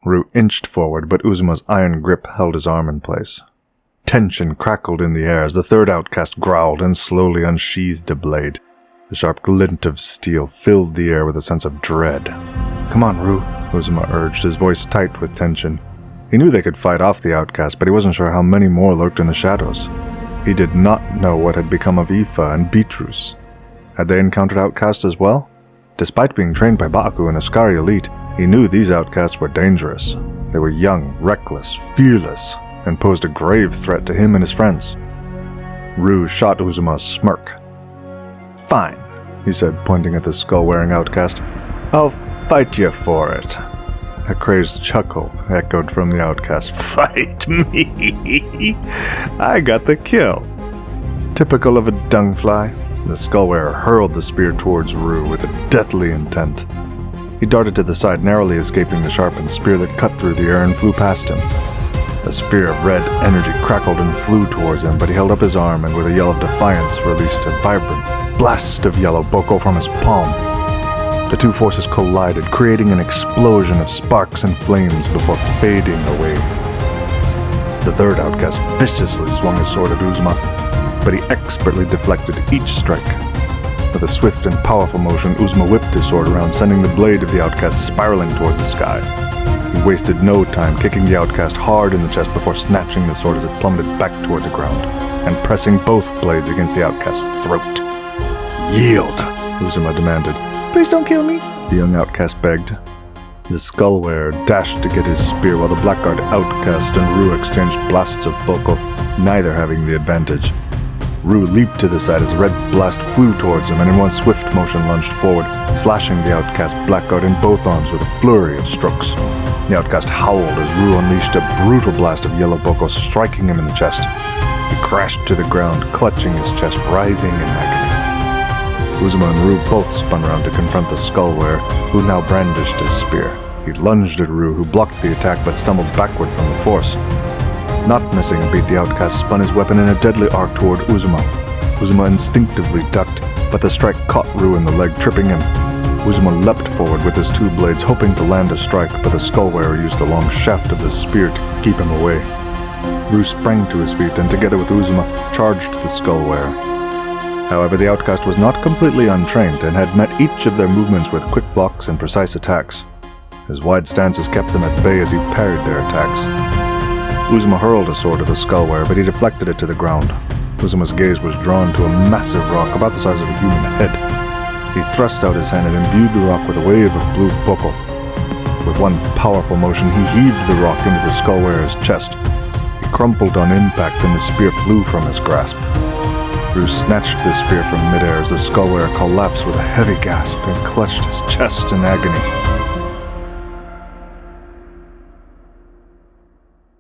Ru inched forward, but Uzoma's iron grip held his arm in place. Tension crackled in the air as the third outcast growled and slowly unsheathed a blade. The sharp glint of steel filled the air with a sense of dread. "Come on, Ru," Uzoma urged, his voice tight with tension. He knew they could fight off the outcast, but he wasn't sure how many more lurked in the shadows. He did not know what had become of Aoife and Beatrice. Had they encountered outcasts as well? Despite being trained by Baku and Askari elite, he knew these outcasts were dangerous. They were young, reckless, fearless, and posed a grave threat to him and his friends. Ru shot Uzoma a smirk. "Fine," he said, pointing at the skull-wearing outcast. "I'll fight you for it." A crazed chuckle echoed from the outcast. "Fight me? I got the kill." Typical of a dungfly, the skull-wearer hurled the spear towards Ru with a deathly intent. He darted to the side, narrowly escaping the sharpened spear that cut through the air and flew past him. A sphere of red energy crackled and flew towards him, but he held up his arm and with a yell of defiance released a vibrant blast of yellow boko from his palm. The two forces collided, creating an explosion of sparks and flames before fading away. The third outcast viciously swung his sword at Uzoma, but he expertly deflected each strike. With a swift and powerful motion, Uzoma whipped his sword around, sending the blade of the outcast spiraling toward the sky. He wasted no time, kicking the outcast hard in the chest before snatching the sword as it plummeted back toward the ground, and pressing both blades against the outcast's throat. "Yield," Uzoma demanded. "Please don't kill me," the young outcast begged. The skull-wearer dashed to get his spear while the Blackguard outcast and Ru exchanged blasts of boko, neither having the advantage. Ru leaped to the side as a red blast flew towards him and in one swift motion lunged forward, slashing the outcast Blackguard in both arms with a flurry of strokes. The outcast howled as Ru unleashed a brutal blast of yellow boko, striking him in the chest. He crashed to the ground, clutching his chest, writhing in agony. Uzoma and Ru both spun around to confront the skull-wearer, who now brandished his spear. He lunged at Ru, who blocked the attack but stumbled backward from the force. Not missing a beat, the outcast spun his weapon in a deadly arc toward Uzoma. Uzoma instinctively ducked, but the strike caught Ru in the leg, tripping him. Uzoma leapt forward with his two blades, hoping to land a strike, but the skull-wearer used a long shaft of the spear to keep him away. Ru sprang to his feet and, together with Uzoma, charged the skull-wearer. However, the outcast was not completely untrained and had met each of their movements with quick blocks and precise attacks. His wide stances kept them at bay as he parried their attacks. Uzoma hurled a sword at the skull-wearer, but he deflected it to the ground. Uzoma's gaze was drawn to a massive rock about the size of a human head. He thrust out his hand and imbued the rock with a wave of blue boko. With one powerful motion, he heaved the rock into the skull-wearer's chest. He crumpled on impact and the spear flew from his grasp. Ru snatched the spear from midair as the skull-wearer collapsed with a heavy gasp and clutched his chest in agony.